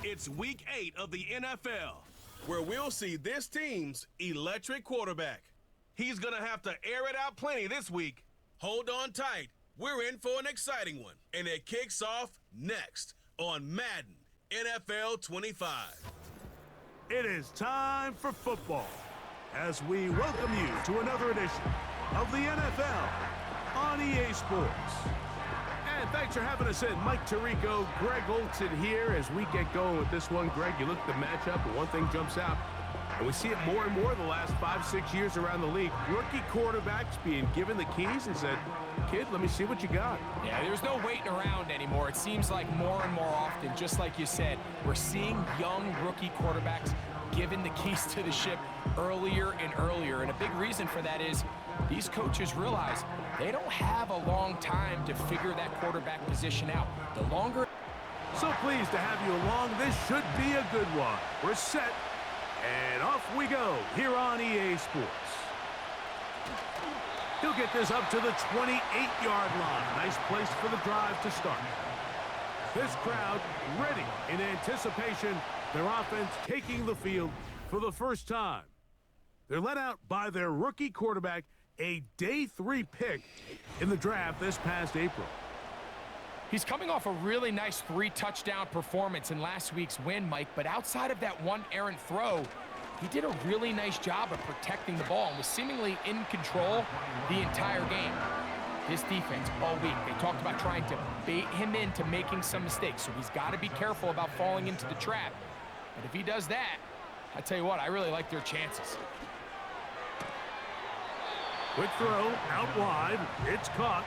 It's Week 8 of the NFL, where we'll see this team's electric quarterback. He's going to have to air it out plenty this week. Hold on tight. We're in for an exciting one, and it kicks off next on Madden NFL 25. It is time for football as we welcome you to another edition of the NFL on EA Sports. And thanks for having us in. Mike Tirico, Greg Olson here as we get going with this one. Greg, you look at the matchup and one thing jumps out. And we see it more and more the last 5-6 years around the league. Rookie quarterbacks being given the keys and said, kid, let me see what you got. Yeah, there's no waiting around anymore. It seems like more and more often, just like you said, we're seeing young rookie quarterbacks given the keys to the ship earlier and earlier. And a big reason for that is these coaches realize they don't have a long time to figure that quarterback position out. The longer... So pleased to have you along. This should be a good one. We're set, and off we go here on EA Sports. He'll get this up to the 28-yard line. Nice place for the drive to start. This crowd ready in anticipation. Their offense taking the field for the first time. They're led out by their rookie quarterback, a day 3 pick in the draft this past April. He's coming off a really nice 3-touchdown performance in last week's win, Mike, but outside of that one errant throw, he did a really nice job of protecting the ball and was seemingly in control the entire game. This defense all week, they talked about trying to bait him into making some mistakes, so he's got to be careful about falling into the trap. But if he does that, I tell you what, I really like their chances. Quick throw, out wide, it's caught.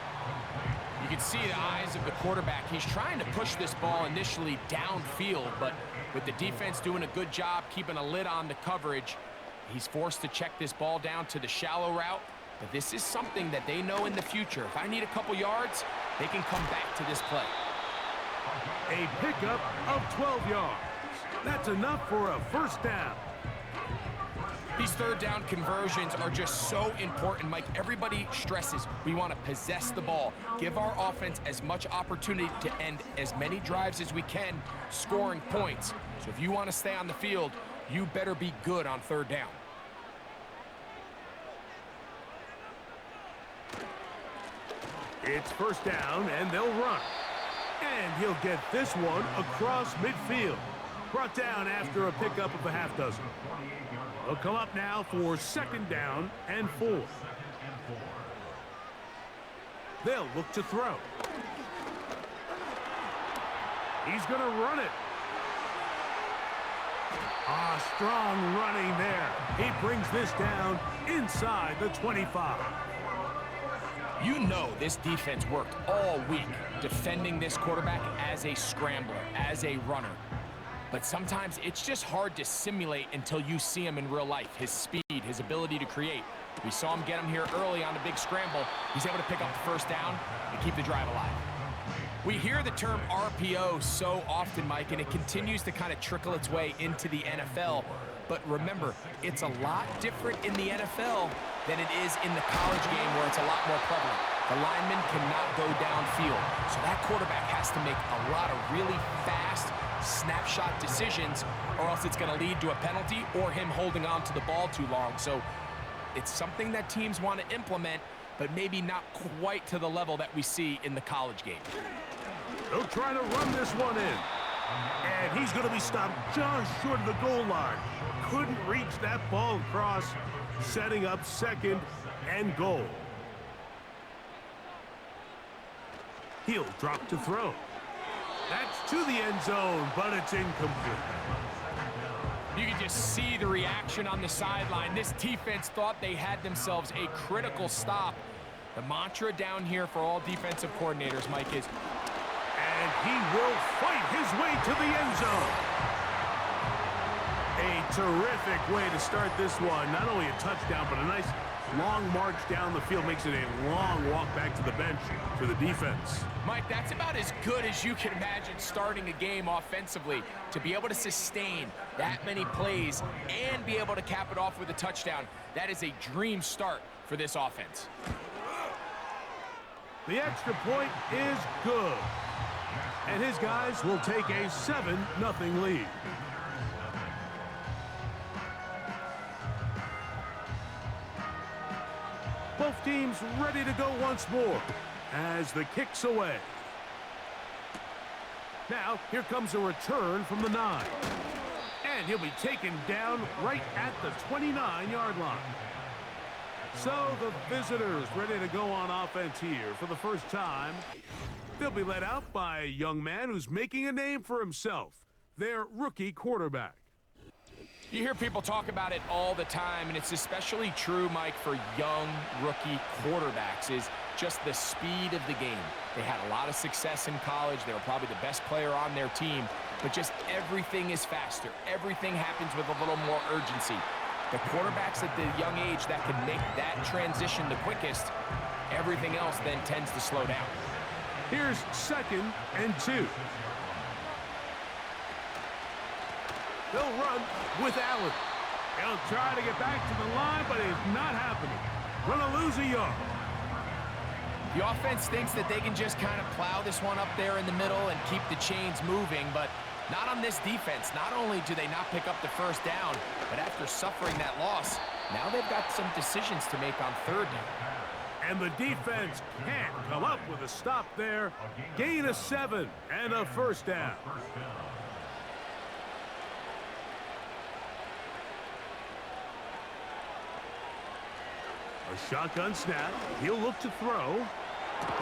You can see the eyes of the quarterback. He's trying to push this ball initially downfield, but with the defense doing a good job keeping a lid on the coverage, he's forced to check this ball down to the shallow route. But this is something that they know in the future. If I need a couple yards, they can come back to this play. A pickup of 12 yards. That's enough for a first down. These third down conversions are just so important, Mike. Everybody stresses we want to possess the ball, give our offense as much opportunity to end as many drives as we can, scoring points. So if you want to stay on the field, you better be good on third down. It's first down, and they'll run. And he'll get this one across midfield. Brought down after a pickup of a half dozen. They'll come up now for second down and 4. They'll look to throw. He's going to run it. Strong running there. He brings this down inside the 25. You know this defense worked all week defending this quarterback as a scrambler, as a runner. But sometimes it's just hard to simulate until you see him in real life. His speed, his ability to create. We saw him get him here early on a big scramble. He's able to pick up the first down and keep the drive alive. We hear the term RPO so often, Mike, and it continues to kind of trickle its way into the NFL. But remember, it's a lot different in the NFL than it is in the college game where it's a lot more prevalent. The lineman cannot go downfield. So that quarterback has to make a lot of really fast snapshot decisions, or else it's going to lead to a penalty or him holding on to the ball too long. So it's something that teams want to implement, but maybe not quite to the level that we see in the college game. They'll try to run this one in. And he's going to be stopped just short of the goal line. Couldn't reach that ball across, setting up second and goal. He'll drop to throw. That's to the end zone, but it's incomplete. You can just see the reaction on the sideline. This defense thought they had themselves a critical stop. The mantra down here for all defensive coordinators, Mike, is... And he will fight his way to the end zone. A terrific way to start this one. Not only a touchdown, but a nice long march down the field. Makes it a long walk back to the bench for the defense. Mike, that's about as good as you can imagine starting a game offensively. To be able to sustain that many plays and be able to cap it off with a touchdown, that is a dream start for this offense. The extra point is good. And his guys will take a 7-0 lead. Both teams ready to go once more as the kick's away. Now, here comes a return from the 9. And he'll be taken down right at the 29-yard line. So the visitors ready to go on offense here for the first time. They'll be led out by a young man who's making a name for himself, their rookie quarterback. You hear people talk about it all the time, and it's especially true, Mike, for young rookie quarterbacks, is just the speed of the game. They had a lot of success in college. They were probably the best player on their team, but just everything is faster. Everything happens with a little more urgency. The quarterbacks at the young age that can make that transition the quickest, everything else then tends to slow down. Here's 2nd and 2. He'll run with Allen. He'll try to get back to the line, but it's not happening. Gonna lose a yard. The offense thinks that they can just kind of plow this one up there in the middle and keep the chains moving, but not on this defense. Not only do they not pick up the first down, but after suffering that loss, now they've got some decisions to make on 3rd down. And the defense can't come up with a stop there. Gain of 7 and a first down. A shotgun snap. He'll look to throw.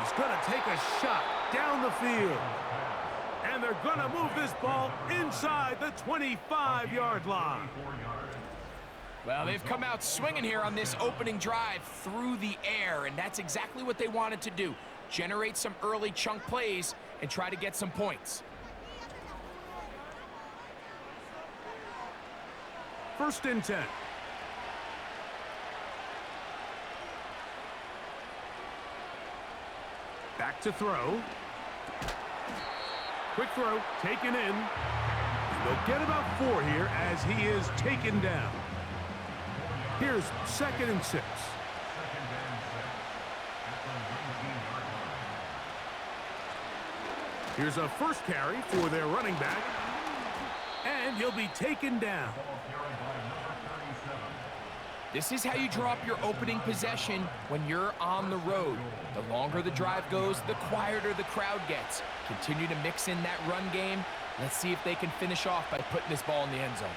He's going to take a shot down the field. And they're going to move this ball inside the 25-yard line. Well, they've come out swinging here on this opening drive through the air, and that's exactly what they wanted to do. Generate some early chunk plays and try to get some points. 1st and 10. Back to throw. Quick throw, taken in. They'll get about 4 here as he is taken down. Here's 2nd and 6. Here's a first carry for their running back. And he'll be taken down. This is how you draw up your opening possession when you're on the road. The longer the drive goes, the quieter the crowd gets. Continue to mix in that run game. Let's see if they can finish off by putting this ball in the end zone.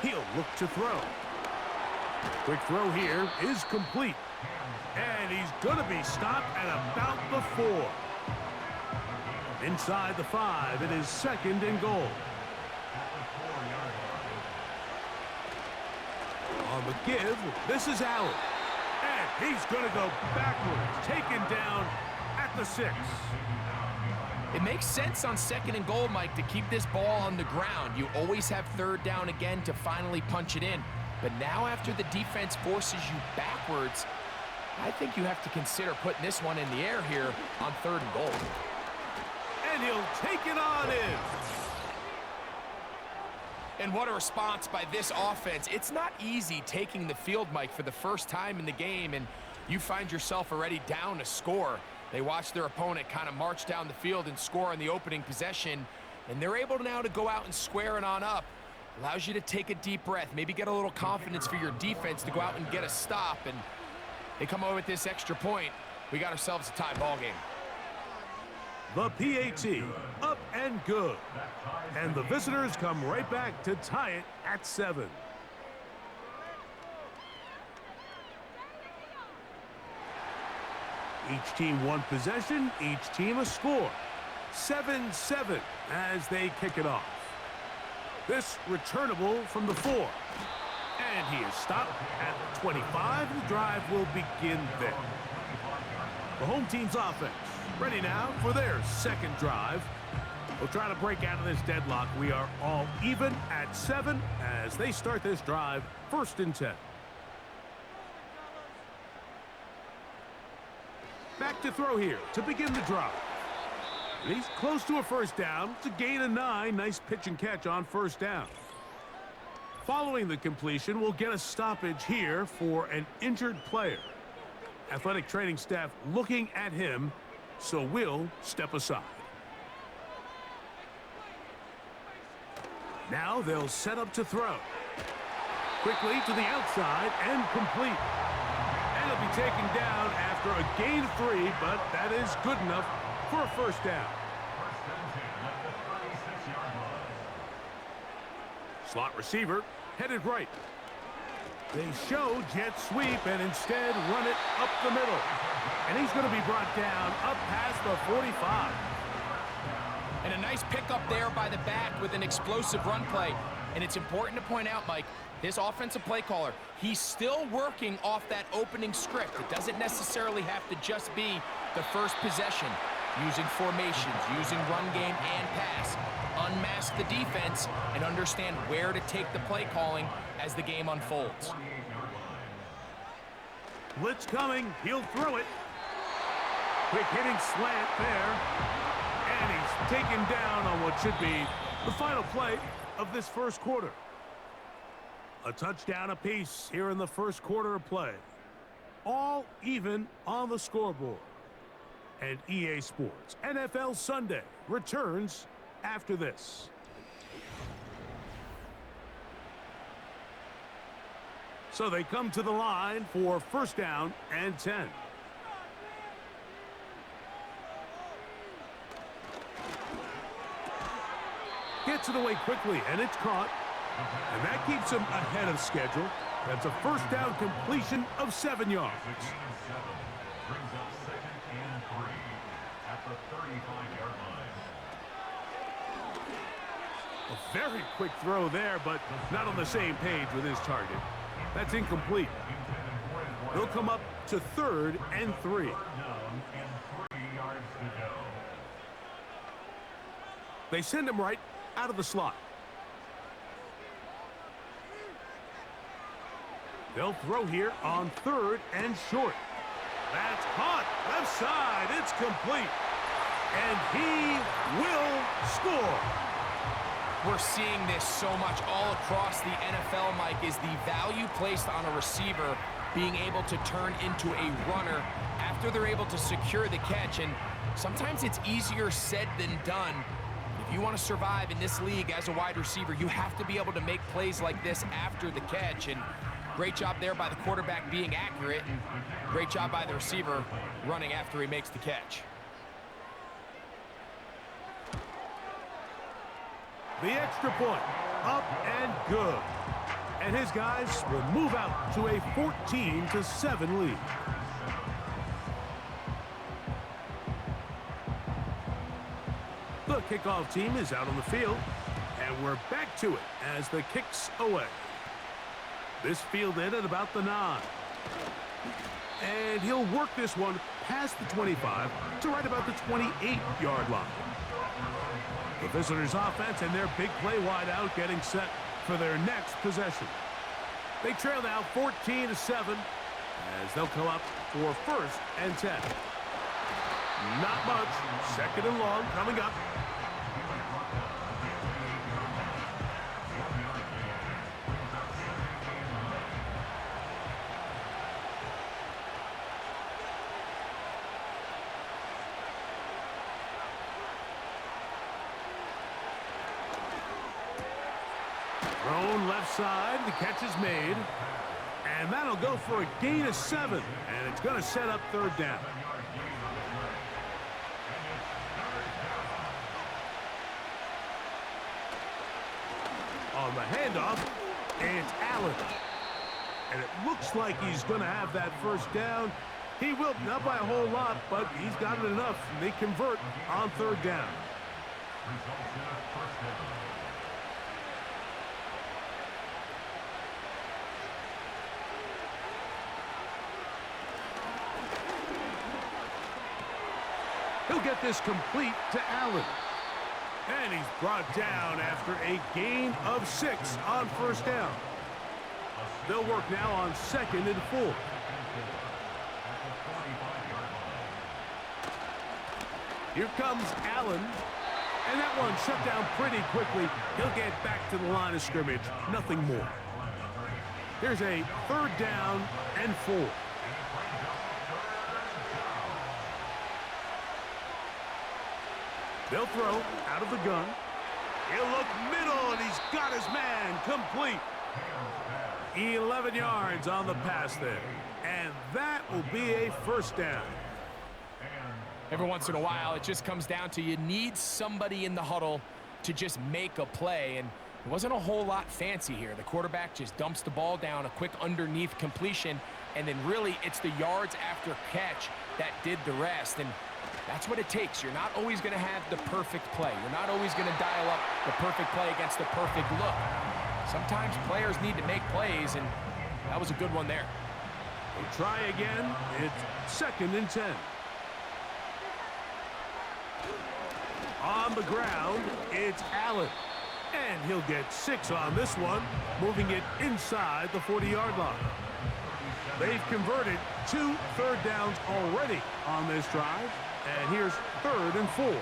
He'll look to throw. Quick throw here is complete. And he's going to be stopped at about the 4. Inside the 5, it is 2nd and goal. On the give, this is Allen. And he's going to go backwards, taken down at the 6. It makes sense on 2nd and goal, Mike, to keep this ball on the ground. You always have 3rd down again to finally punch it in. But now after the defense forces you backwards, I think you have to consider putting this one in the air here on 3rd and goal. And he'll take it on in. And what a response by this offense. It's not easy taking the field, Mike, for the first time in the game, and you find yourself already down a score. They watch their opponent kind of march down the field and score on the opening possession, and they're able now to go out and square it on up. Allows you to take a deep breath, maybe get a little confidence for your defense to go out and get a stop, and they come away with this extra point. We got ourselves a tie ball game. The PAT, up and good. And the visitors come right back to tie it at 7. Each team one possession, each team a score. 7-7 as they kick it off. This returnable from the 4. And he is stopped at the 25. The drive will begin there. The home team's offense ready now for their 2nd drive. We'll try to break out of this deadlock. We are all even at 7 as they start this drive. 1st and 10. Back to throw here to begin the drive. And he's close to a first down. It's a gain of 9. Nice pitch and catch on 1st down. Following the completion, we'll get a stoppage here for an injured player. Athletic training staff looking at him, so we'll step aside. Now they'll set up to throw. Quickly to the outside and complete. And he'll be taken down after a gain of 3, but that is good enough for a first down. Slot receiver headed right. They show jet sweep and instead run it up the middle. And he's going to be brought down up past the 45. And a nice pickup there by the back with an explosive run play. And it's important to point out, Mike, this offensive play caller, he's still working off that opening script. It doesn't necessarily have to just be the first possession. Using formations, using run game and pass. Unmask the defense and understand where to take the play calling as the game unfolds. Blitz coming. He'll throw it. Quick hitting slant there. And he's taken down on what should be the final play of this first quarter. A touchdown apiece here in the first quarter of play. All even on the scoreboard. And EA Sports NFL Sunday returns after this. So they come to the line for first down and 10. Gets it away quickly, and it's caught. And that keeps him ahead of schedule. That's a first down completion of 7 yards. Brings up 2nd and 3 at the 35-yard line. A very quick throw there, but not on the same page with his target. That's incomplete. They'll come up to 3rd and 3. They send him right out of the slot. They'll throw here on 3rd and short. That's caught. Left side. It's complete. And he will score. We're seeing this so much all across the NFL, Mike, is the value placed on a receiver being able to turn into a runner after they're able to secure the catch. And sometimes it's easier said than done. If you want to survive in this league as a wide receiver, you have to be able to make plays like this after the catch. And great job there by the quarterback being accurate, and great job by the receiver running after he makes the catch. The extra point, up and good. And his guys will move out to a 14-7 lead. The kickoff team is out on the field, and we're back to it as the kick's away. This fielded at about the 9. And he'll work this one past the 25 to right about the 28-yard line. The visitors' offense and their big play wideout getting set for their next possession. They trail now 14-7 as they'll come up for 1st and 10. Not much. 2nd and long coming up. Thrown left side, the catch is made. And that'll go for a gain of 7. And it's going to set up 3rd down. On the handoff, it's Allen. And it looks like he's going to have that first down. He will, not by a whole lot, but he's got it enough. And they convert on 3rd down. He'll get this complete to Allen. And he's brought down after a gain of 6 on 1st down. They'll work now on 2nd and 4. Here comes Allen. And that one shut down pretty quickly. He'll get back to the line of scrimmage. Nothing more. Here's a 3rd down and 4. They'll throw out of the gun. He'll look middle, and he's got his man complete. 11 yards on the pass there. And that will be a first down. Every once in a while, it just comes down to you need somebody in the huddle to just make a play. And it wasn't a whole lot fancy here. The quarterback just dumps the ball down, a quick underneath completion, and then really it's the yards after catch that did the rest. And that's what it takes. You're not always going to have the perfect play. You're not always going to dial up the perfect play against the perfect look. Sometimes players need to make plays, and that was a good one there. We'll try again. It's 2nd and 10. On the ground, it's Allen. And he'll get 6 on this one, moving it inside the 40-yard line. They've converted 2 third downs already on this drive. And here's 3rd and 4.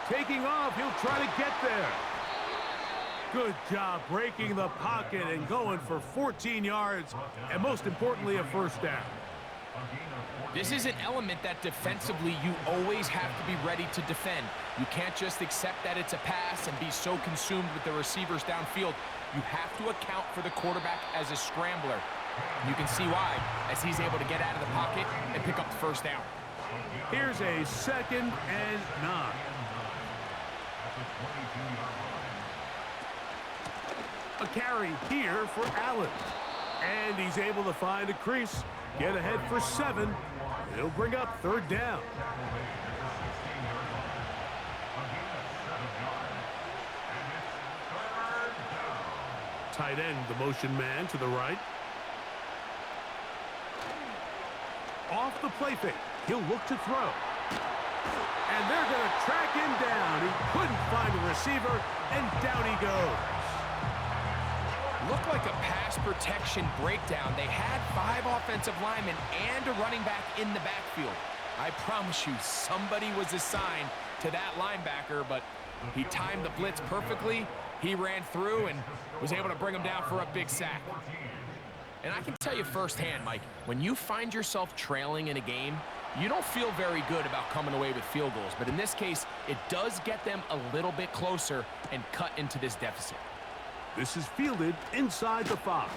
Taking off, he'll try to get there. Good job breaking the pocket and going for 14 yards, and most importantly, a first down. This is an element that defensively you always have to be ready to defend. You can't just accept that it's a pass and be so consumed with the receivers downfield. You have to account for the quarterback as a scrambler. You can see why, as he's able to get out of the pocket and pick up the first down. Here's a 2nd and 9. A carry here for Allen. And he's able to find a crease, get ahead for 7. He'll bring up 3rd down. Tight end, the motion man to the right. Off the play fake. He'll look to throw. And they're going to track him down. He couldn't find a receiver, and down he goes. Looked like a pass protection breakdown. They had 5 offensive linemen and a running back in the backfield. I promise you, somebody was assigned to that linebacker, but he timed the blitz perfectly. He ran through and was able to bring him down for a big sack. And I can tell you firsthand, Mike, when you find yourself trailing in a game, you don't feel very good about coming away with field goals. But in this case, it does get them a little bit closer and cut into this deficit. This is fielded inside the 5.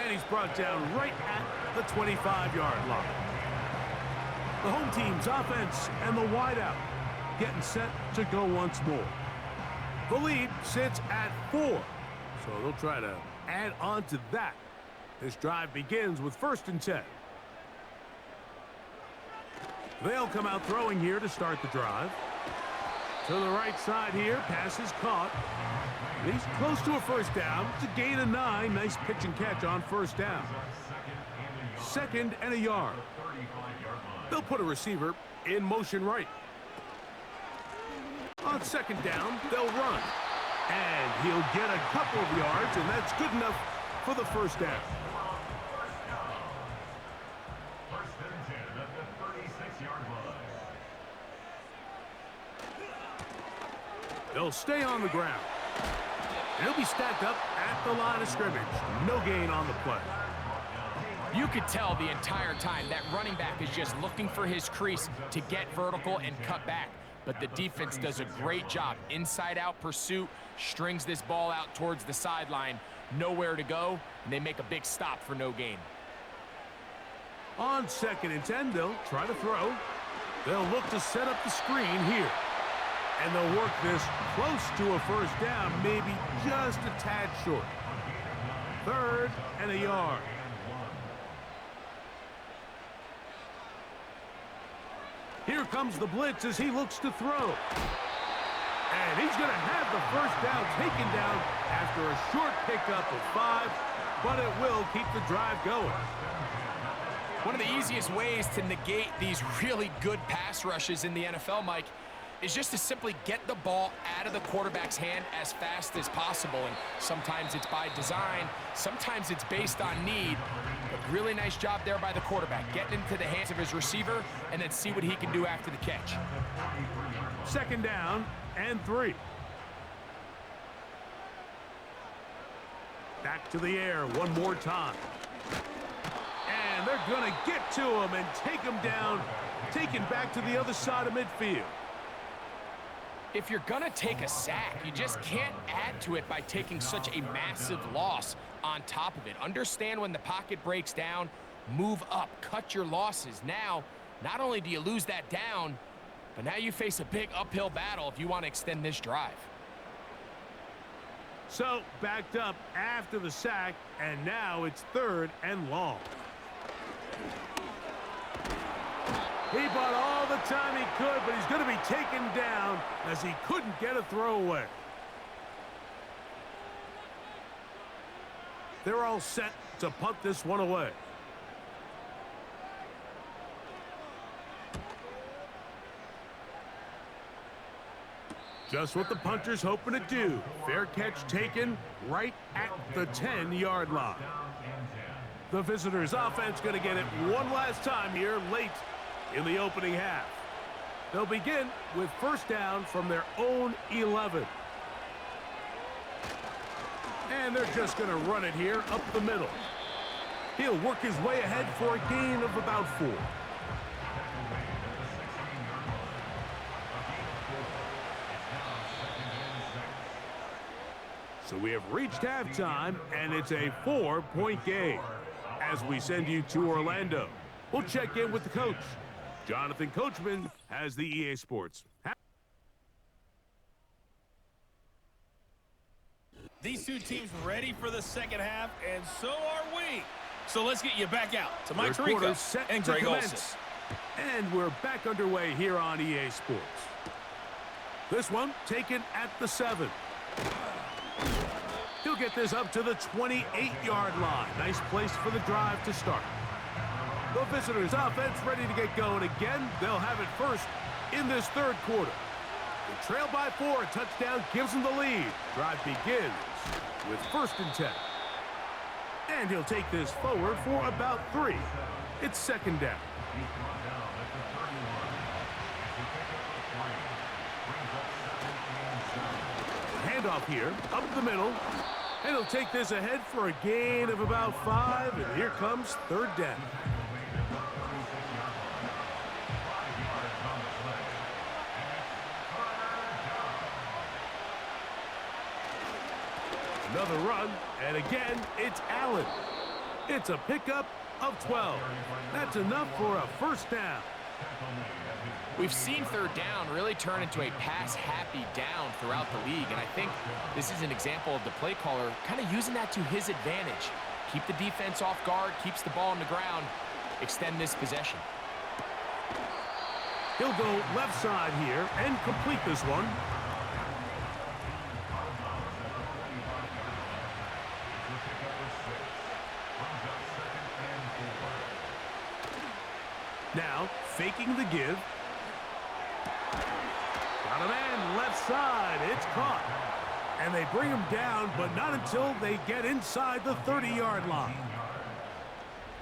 And he's brought down right at the 25-yard line. The home team's offense and the wideout getting set to go once more. The lead sits at 4, so they'll try to add on to that. This drive begins with 1st and 10. They'll come out throwing here to start the drive. To the right side here, pass is caught. He's close to a first down. It's a gain of 9. Nice pitch and catch on first down. 2nd and a yard. They'll put a receiver in motion right. On 2nd down, they'll run. And he'll get a couple of yards, and that's good enough for the first down. They'll stay on the ground. He'll be stacked up at the line of scrimmage. No gain on the play. You could tell the entire time that running back is just looking for his crease to get vertical and cut back. But the defense does a great job. Inside-out pursuit, strings this ball out towards the sideline. Nowhere to go, and they make a big stop for no gain. On 2nd and 10, they'll try to throw. They'll look to set up the screen here. And they'll work this close to a first down, maybe just a tad short. 3rd and a yard. Here comes the blitz as he looks to throw. And he's going to have the first down taken down after a short pickup of 5, but it will keep the drive going. One of the easiest ways to negate these really good pass rushes in the NFL, Mike, is just to simply get the ball out of the quarterback's hand as fast as possible. And sometimes it's by design, sometimes it's based on need. But really nice job there by the quarterback, getting into the hands of his receiver and then see what he can do after the catch. 2nd down and 3. Back to the air one more time. And And they're going to get to him and take him down, taken back to the other side of midfield. If you're going to take a sack, you just can't add to it by taking such a massive loss on top of it. Understand when the pocket breaks down, move up, cut your losses. Now, not only do you lose that down, but now you face a big uphill battle if you want to extend this drive. So, backed up after the sack, and now it's 3rd and long. He bought all the time he could, but he's going to be taken down as he couldn't get a throwaway. They're all set to punt this one away. Just what the punter's hoping to do. Fair catch taken right at the 10-yard line. The visitors' offense going to get it one last time here late in the opening half. They'll begin with 1st down from their own 11. And they're just going to run it here up the middle. He'll work his way ahead for a gain of about 4. So we have reached halftime, and it's a 4-point game as we send you to Orlando. We'll check in with the coach. Jonathan Coachman has the EA Sports. These two teams ready for the second half, and so are we. So let's get you back out to Mike Tirico and Greg Olson. And we're back underway here on EA Sports. This one taken at the 7. He'll get this up to the 28-yard line. Nice place for the drive to start. The visitors' offense ready to get going again. They'll have it first in this 3rd quarter. The trail by 4, a touchdown gives them the lead. Drive begins with 1st and 10. And he'll take this forward for about 3. It's 2nd down. Handoff here, up the middle. And he'll take this ahead for a gain of about 5. And here comes 3rd down. Another run, and again, it's Allen. It's a pickup of 12. That's enough for a 1st down. We've seen 3rd down really turn into a pass-happy down throughout the league, and I think this is an example of the play caller kind of using that to his advantage. Keep the defense off guard, keeps the ball on the ground, extend this possession. He'll go left side here and complete this one. Now, faking the give. Got a man left side. It's caught. And they bring him down, but not until they get inside the 30-yard line.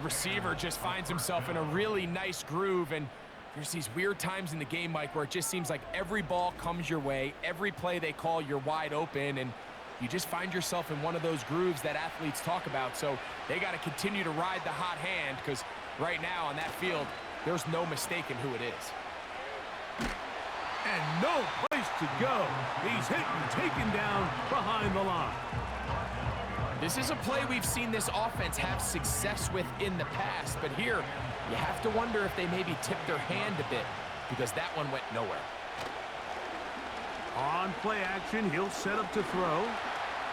Receiver just finds himself in a really nice groove, and there's these weird times in the game, Mike, where it just seems like every ball comes your way, every play they call, you're wide open, and you just find yourself in one of those grooves that athletes talk about. So they got to continue to ride the hot hand, because right now on that field, there's no mistaking who it is. And no place to go. He's hit and taken down behind the line. This is a play we've seen this offense have success with in the past, but here you have to wonder if they maybe tipped their hand a bit, because that one went nowhere. On play action, he'll set up to throw.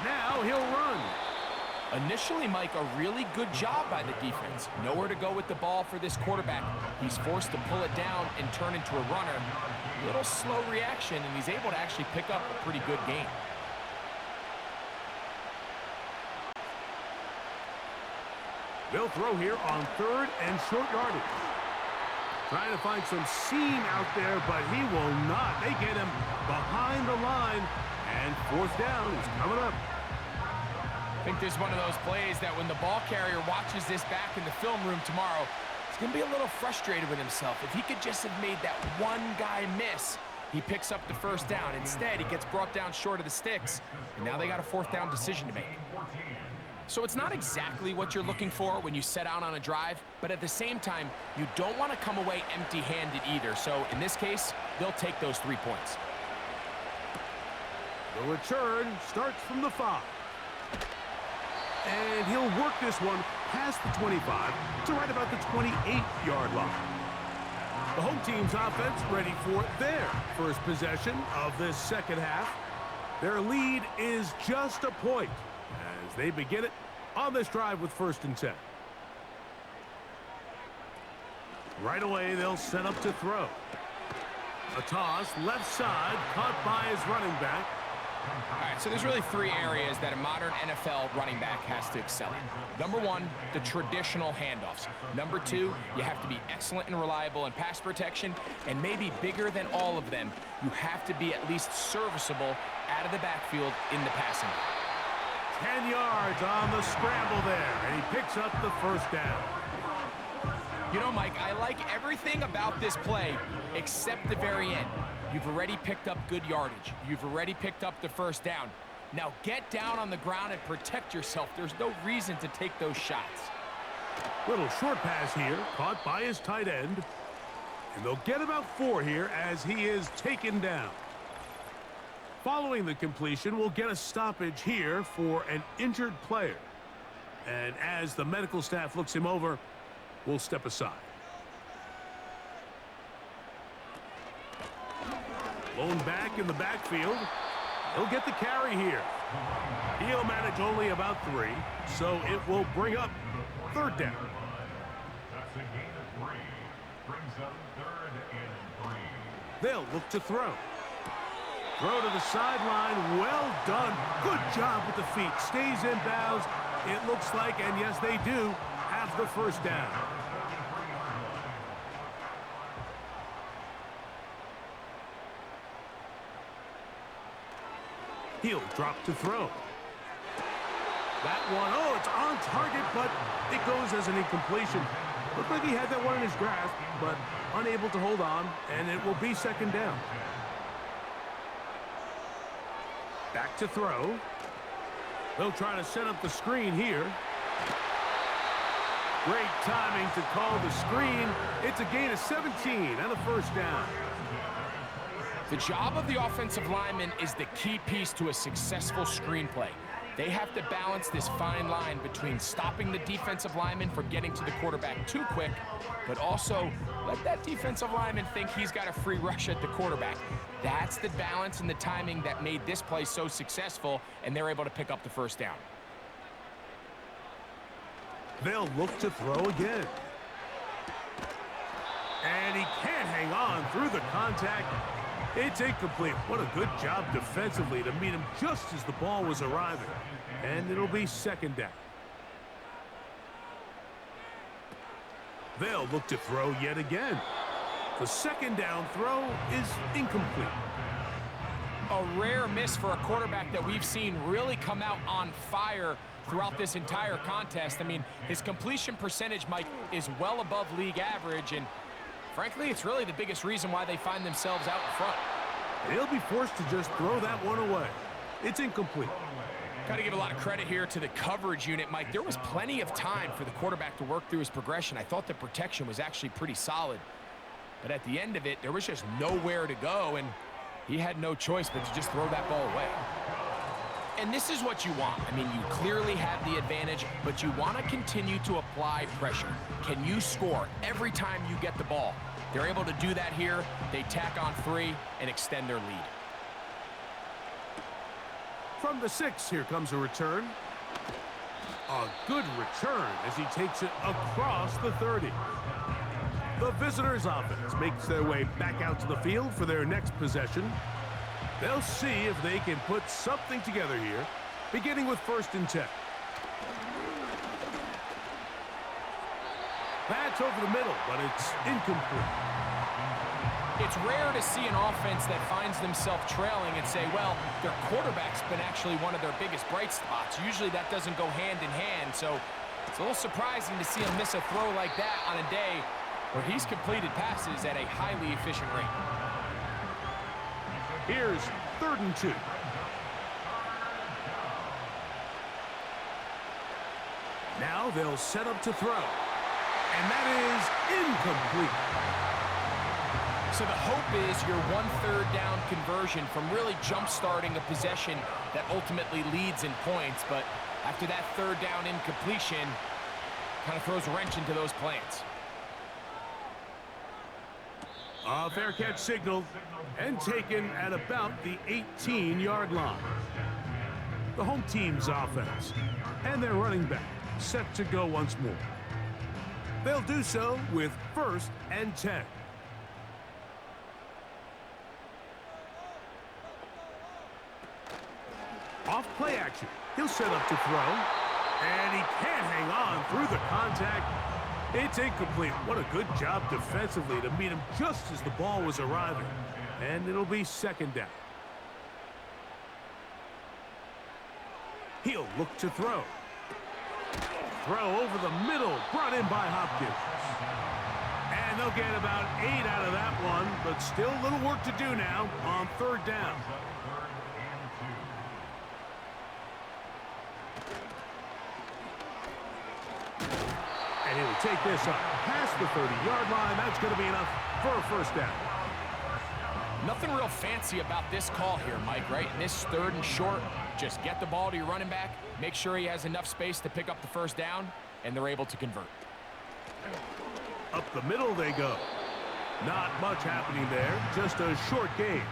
Now he'll run. Initially, Mike, a really good job by the defense. Nowhere to go with the ball for this quarterback. He's forced to pull it down and turn into a runner. A little slow reaction, and he's able to actually pick up a pretty good gain. They'll throw here on 3rd and short yardage. Trying to find some seam out there, but he will not. They get him behind the line, and 4th down is coming up. I think this is one of those plays that when the ball carrier watches this back in the film room tomorrow, he's going to be a little frustrated with himself. If he could just have made that one guy miss, he picks up the 1st down. Instead, he gets brought down short of the sticks, and now they got a 4th down decision to make. So it's not exactly what you're looking for when you set out on a drive, but at the same time, you don't want to come away empty-handed either. So in this case, they'll take those 3 points. The return starts from the 5. And he'll work this one past the 25 to right about the 28-yard line. The home team's offense ready for their first possession of this second half. Their lead is just a point as they begin it on this drive with 1st and 10. Right away, they'll set up to throw. A toss, left side, caught by his running back. All right, so there's really 3 areas that a modern NFL running back has to excel in. Number 1, the traditional handoffs. Number 2, you have to be excellent and reliable in pass protection. And maybe bigger than all of them, you have to be at least serviceable out of the backfield in the passing game. 10 yards on the scramble there, and he picks up the first down. You know, Mike, I like everything about this play except the very end. You've already picked up good yardage. You've already picked up the first down. Now get down on the ground and protect yourself. There's no reason to take those shots. Little short pass here, caught by his tight end. And they'll get about 4 here as he is taken down. Following the completion, we'll get a stoppage here for an injured player. And as the medical staff looks him over, we'll step aside. Blown back in the backfield. He'll get the carry here. He'll manage only about 3, so it will bring up 3rd down. That's a gain of 3. Brings up 3rd and 3. They'll look to throw. Throw to the sideline. Well done. Good job with the feet. Stays in bounds. It looks like, and yes, they do, have the first down. He'll drop to throw. That one, oh, it's on target, but it goes as an incompletion. Looked like he had that one in his grasp, but unable to hold on, and it will be 2nd down. Back to throw. They'll try to set up the screen here. Great timing to call the screen. It's a gain of 17 and a first down. The job of the offensive lineman is the key piece to a successful screenplay. They have to balance this fine line between stopping the defensive lineman from getting to the quarterback too quick, but also let that defensive lineman think he's got a free rush at the quarterback. That's the balance and the timing that made this play so successful, and they're able to pick up the first down. They'll look to throw again. And he can't hang on through the contact. It's incomplete. What a good job defensively to meet him just as the ball was arriving. And it'll be 2nd down. They'll look to throw yet again. The 2nd down throw is incomplete. A rare miss for a quarterback that we've seen really come out on fire throughout this entire contest. I mean, his completion percentage, Mike, is well above league average, and frankly, it's really the biggest reason why they find themselves out in front. He'll be forced to just throw that one away. It's incomplete. Got to give a lot of credit here to the coverage unit, Mike. There was plenty of time for the quarterback to work through his progression. I thought the protection was actually pretty solid. But at the end of it, there was just nowhere to go, and he had no choice but to just throw that ball away. And this is what you want. I mean, you clearly have the advantage, but you want to continue to apply pressure. Can you score every time you get the ball? They're able to do that here. They tack on 3 and extend their lead. From the 6, here comes a return. A good return as he takes it across the 30. The visitors' offense makes their way back out to the field for their next possession. They'll see if they can put something together here, beginning with 1st and 10. That's over the middle, but it's incomplete. It's rare to see an offense that finds themselves trailing and say, well, their quarterback's been actually one of their biggest bright spots. Usually that doesn't go hand in hand, so it's a little surprising to see him miss a throw like that on a day where he's completed passes at a highly efficient rate. Here's 3rd and 2. Now they'll set up to throw. And that is incomplete. So the hope is your 1/3 down conversion from really jump-starting a possession that ultimately leads in points. But after that 3rd down incompletion, kind of throws a wrench into those plans. A fair catch signaled and taken at about the 18-yard line. The home team's offense and their running back set to go once more. They'll do so with 1st and 10. Off play action. He'll set up to throw. And he can't hang on through the contact. It's incomplete. What a good job defensively to meet him just as the ball was arriving. And it'll be 2nd down. He'll look to throw. Throw over the middle, brought in by Hopkins. And they'll get about 8 out of that one, but still a little work to do now on 3rd down. And he'll take this up past the 30-yard line. That's going to be enough for a 1st down. Nothing real fancy about this call here, Mike, right? In this 3rd and short, just get the ball to your running back, make sure he has enough space to pick up the 1st down, and they're able to convert. Up the middle they go. Not much happening there, just a short gain.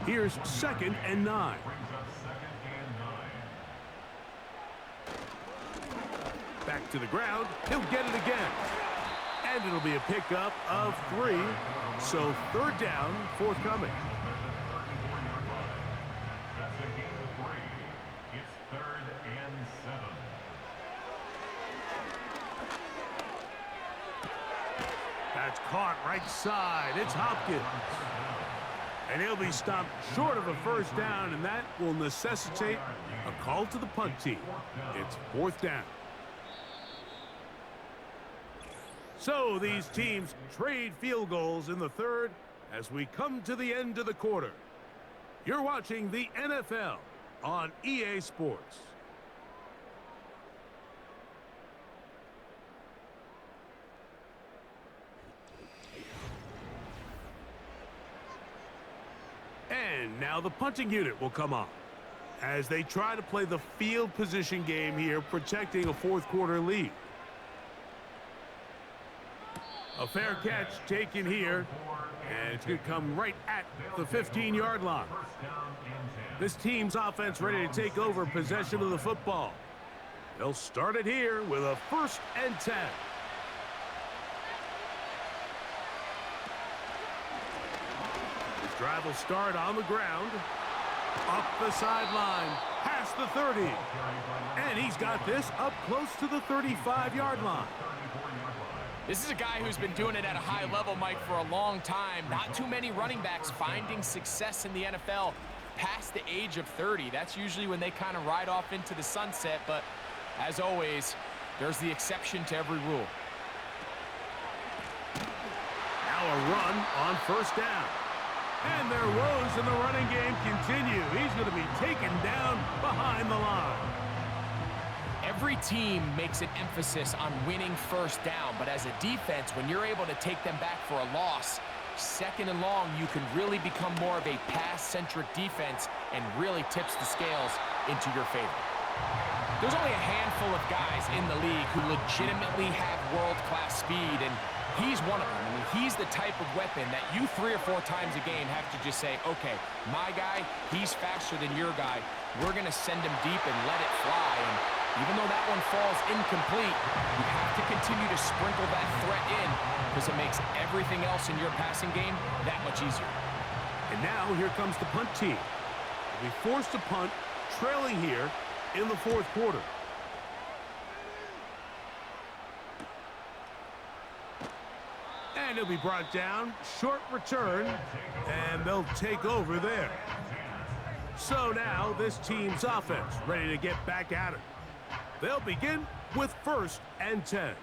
Here's 2nd and 9. Back to the ground. He'll get it again. And it'll be a pickup of 3. So 3rd down, forthcoming. That's a gain of 3. It's 3rd and 7. That's caught right side. It's Hopkins. And he'll be stopped short of a 1st down, and that will necessitate a call to the punt team. It's 4th down. So these teams trade field goals in the 3rd as we come to the end of the quarter. You're watching the NFL on EA Sports. And now the punting unit will come on as they try to play the field position game here, protecting a 4th quarter lead. A fair catch taken here, and it's going to come right at the 15-yard line. This team's offense ready to take over possession of the football. They'll start it here with a 1st and 10. This drive will start on the ground, up the sideline, past the 30. And he's got this up close to the 35-yard line. This is a guy who's been doing it at a high level, Mike, for a long time. Not too many running backs finding success in the NFL past the age of 30. That's usually when they kind of ride off into the sunset, but as always, there's the exception to every rule. Now a run on 1st down. And their woes in the running game continue. He's going to be taken down behind the line. Every team makes an emphasis on winning 1st down, but as a defense, when you're able to take them back for a loss, 2nd and long, you can really become more of a pass-centric defense and really tips the scales into your favor. There's only a handful of guys in the league who legitimately have world-class speed, and he's one of them. I mean, he's the type of weapon that you 3 or 4 times a game have to just say, okay, my guy, he's faster than your guy. We're going to send him deep and let it fly. And even though that one falls incomplete, you have to continue to sprinkle that threat in because it makes everything else in your passing game that much easier. And now here comes the punt team. They'll be forced to punt, trailing here in the 4th quarter. And he'll be brought down, short return, and they'll take over there. So now this team's offense ready to get back at it. They'll begin with 1st and 10.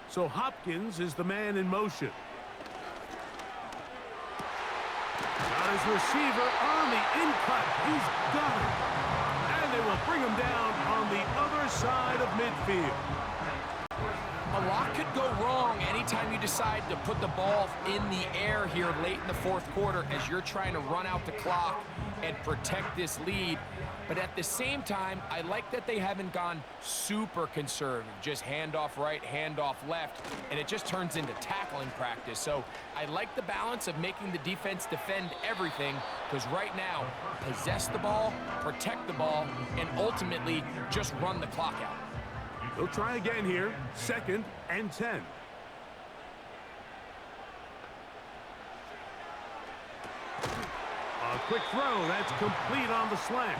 So Hopkins is the man in motion. Got his receiver on the in-cut. He's got it. And they will bring him down on the other side of midfield. A lot could go wrong anytime you decide to put the ball in the air here late in the fourth quarter as you're trying to run out the clock and protect this lead. But at the same time, I like that they haven't gone super conservative, just handoff right, handoff left, and it just turns into tackling practice. So I like the balance of making the defense defend everything, because right now, possess the ball, protect the ball, and ultimately just run the clock out. They'll try again here, 2nd and 10. A quick throw, that's complete on the slant.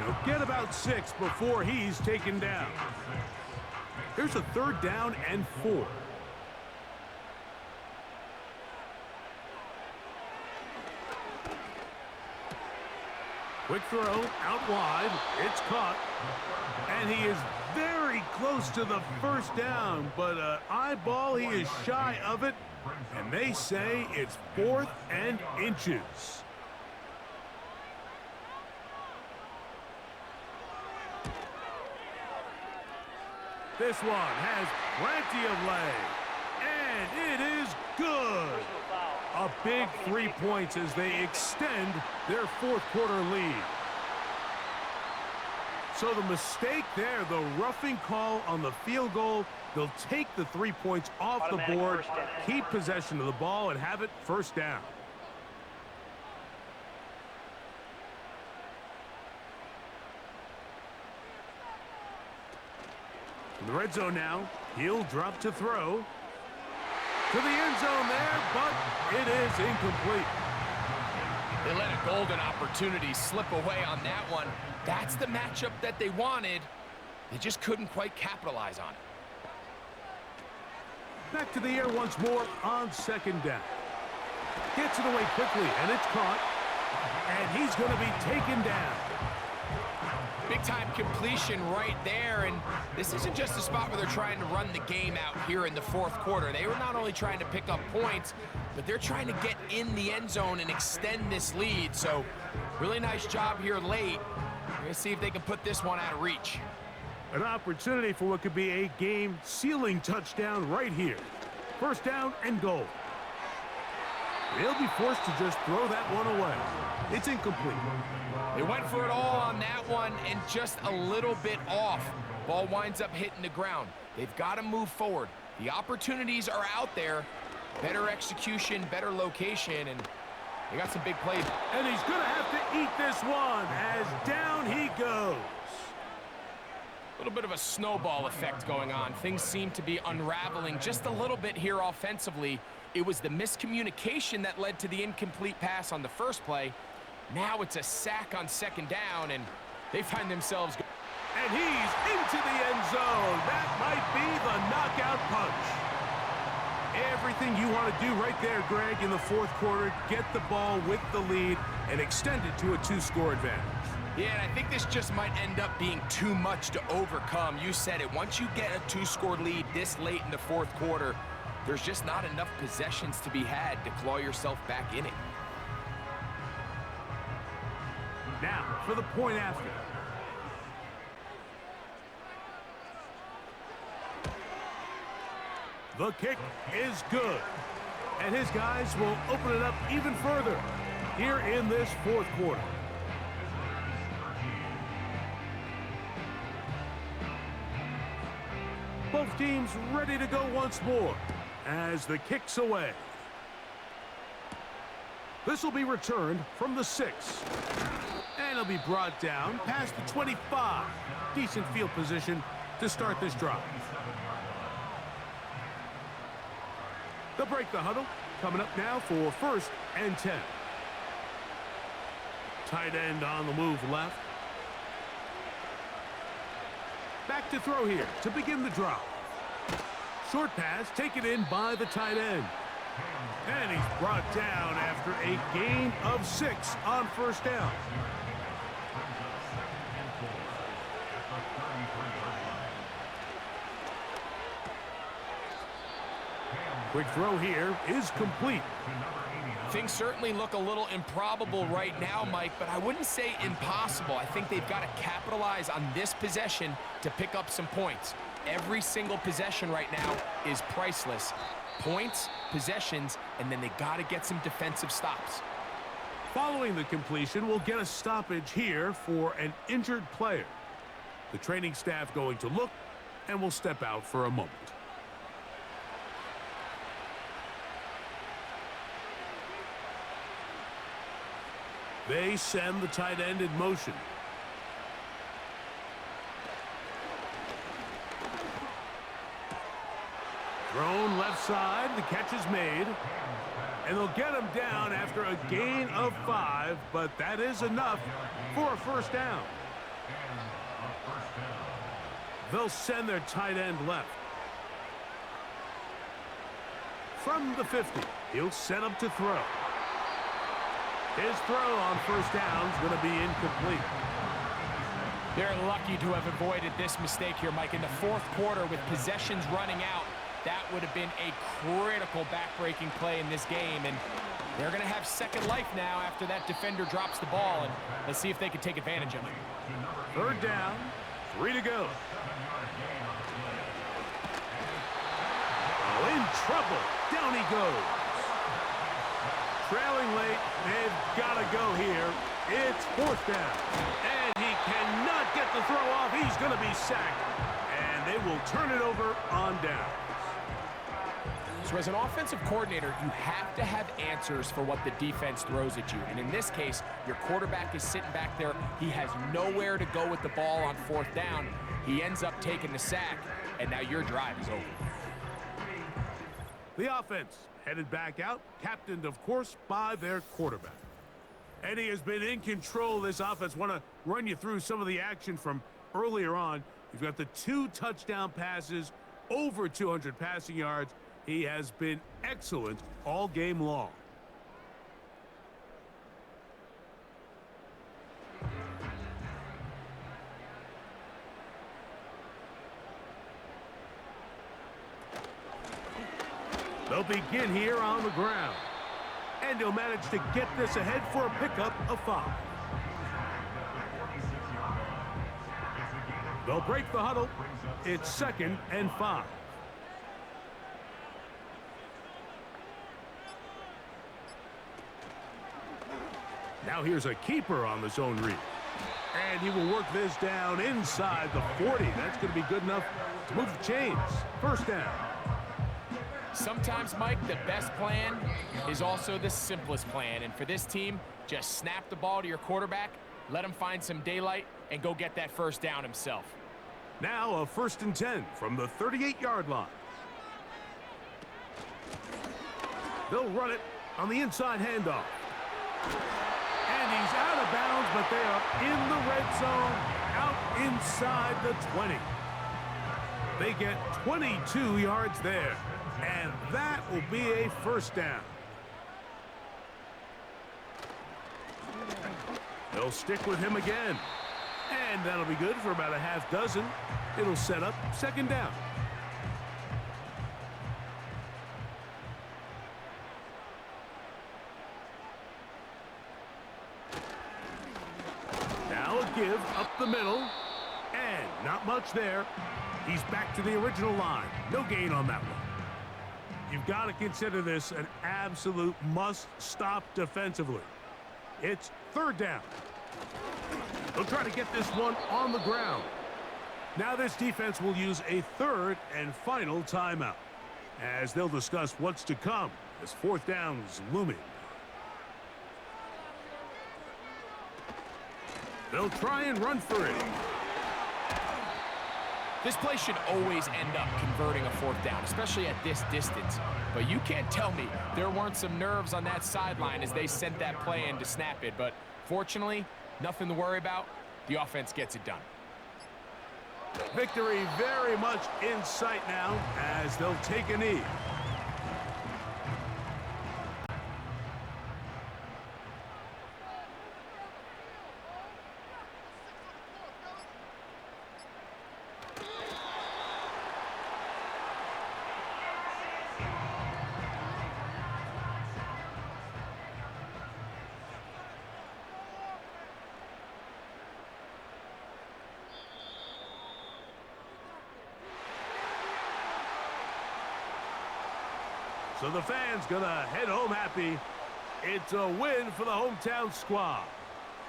He'll get about 6 before he's taken down. Here's a 3rd down and 4. Quick throw, out wide, it's caught. And he is very close to the 1st down, but eyeball, he is shy of it. And they say it's 4th and inches. This one has plenty of leg, and it is good. A big 3 points as they extend their fourth quarter lead. So the mistake there, the roughing call on the field goal, they'll take the 3 points off the board, keep possession of the ball, and have it 1st down. In the red zone now, he'll drop to throw. To the end zone there, but it is incomplete. They let a golden opportunity slip away on that one. That's the matchup that they wanted. They just couldn't quite capitalize on it. Back to the air once more on 2nd down. Gets it away quickly, and it's caught. And he's going to be taken down. Big-time completion right there, and this isn't just a spot where they're trying to run the game out here in the fourth quarter. They were not only trying to pick up points, but they're trying to get in the end zone and extend this lead. So, really nice job here late. We're going to see if they can put this one out of reach. An opportunity for what could be a game-sealing touchdown right here. 1st down and goal. They'll be forced to just throw that one away. It's incomplete. They went for it all on that one and just a little bit off. Ball winds up hitting the ground. They've got to move forward. The opportunities are out there. Better execution, better location, and they got some big plays. And he's going to have to eat this one as down he goes. A little bit of a snowball effect going on. Things seem to be unraveling just a little bit here offensively. It was the miscommunication that led to the incomplete pass on the first play. Now it's a sack on 2nd down, and they find themselves... And he's into the end zone. That might be the knockout punch. Everything you want to do right there, Greg, in the fourth quarter, get the ball with the lead and extend it to a 2-score advantage. Yeah, and I think this just might end up being too much to overcome. You said it. Once you get a 2-score lead this late in the fourth quarter, there's just not enough possessions to be had to claw yourself back in it. Now, for the point after. The kick is good. And his guys will open it up even further here in this fourth quarter. Both teams ready to go once more as the kick's away. This will be returned from the 6. And it'll be brought down past the 25. Decent field position to start this drive. They'll break the huddle. Coming up now for 1st and 10. Tight end on the move left. Back to throw here to begin the drive. Short pass taken in by the tight end. And he's brought down after a gain of 6 on 1st down. Quick throw here is complete. Things certainly look a little improbable right now, Mike, but I wouldn't say impossible. I think they've got to capitalize on this possession to pick up some points. Every single possession right now is priceless. Points, possessions, and then they got to get some defensive stops. Following the completion, we'll get a stoppage here for an injured player. The training staff going to look, and will step out for a moment. They send the tight end in motion. Thrown left side, the catch is made. And they'll get him down after a gain of 5, but that is enough for a first down. They'll send their tight end left. From the 50, he'll set up to throw. His throw on first down is going to be incomplete. They're lucky to have avoided this mistake here, Mike. In the fourth quarter, with possessions running out, that would have been a critical back-breaking play in this game, and they're going to have second life now after that defender drops the ball, and let's see if they can take advantage of it. Third down, 3 to go. Oh, in trouble. Down he goes. Trailing late, they've got to go here. It's fourth down, and he cannot get the throw off. He's going to be sacked, and they will turn it over on down. So as an offensive coordinator, you have to have answers for what the defense throws at you. And in this case, your quarterback is sitting back there. He has nowhere to go with the ball on fourth down. He ends up taking the sack, and now your drive is over. The offense headed back out, captained, of course, by their quarterback. And he has been in control of this offense. Want to run you through some of the action from earlier on. You've got the 2 touchdown passes, over 200 passing yards. He has been excellent all game long. They'll begin here on the ground. And he'll manage to get this ahead for a pickup of 5. They'll break the huddle. It's 2nd and 5. Now here's a keeper on the zone read. And he will work this down inside the 40. That's going to be good enough to move the chains. First down. Sometimes, Mike, the best plan is also the simplest plan. And for this team, just snap the ball to your quarterback, let him find some daylight, and go get that first down himself. Now a 1st and 10 from the 38-yard line. They'll run it on the inside handoff. And he's out of bounds, but they are in the red zone, out inside the 20. They get 22 yards there, and that will be a first down. They'll stick with him again, and that'll be good for about a half dozen. It'll set up 2nd down. Give up the middle, and not much there. He's back to the original line. No gain on that one. You've got to consider this an absolute must-stop defensively. It's 3rd down. They'll try to get this one on the ground. Now this defense will use a 3rd and final timeout, as they'll discuss what's to come as 4th down is looming. They'll try and run for it. This play should always end up converting a 4th down, especially at this distance. But you can't tell me there weren't some nerves on that sideline as they sent that play in to snap it. But fortunately, nothing to worry about. The offense gets it done. Victory very much in sight now as they'll take a knee. So the fans gonna head home happy. It's a win for the hometown squad.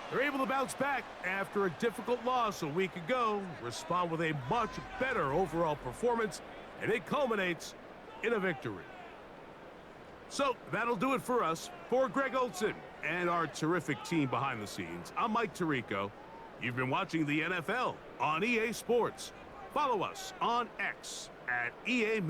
They're able to bounce back after a difficult loss a week ago, respond with a much better overall performance, and it culminates in a victory. So that'll do it for us. For Greg Olson and our terrific team behind the scenes, I'm Mike Tirico. You've been watching the NFL on EA Sports. Follow us on X at EA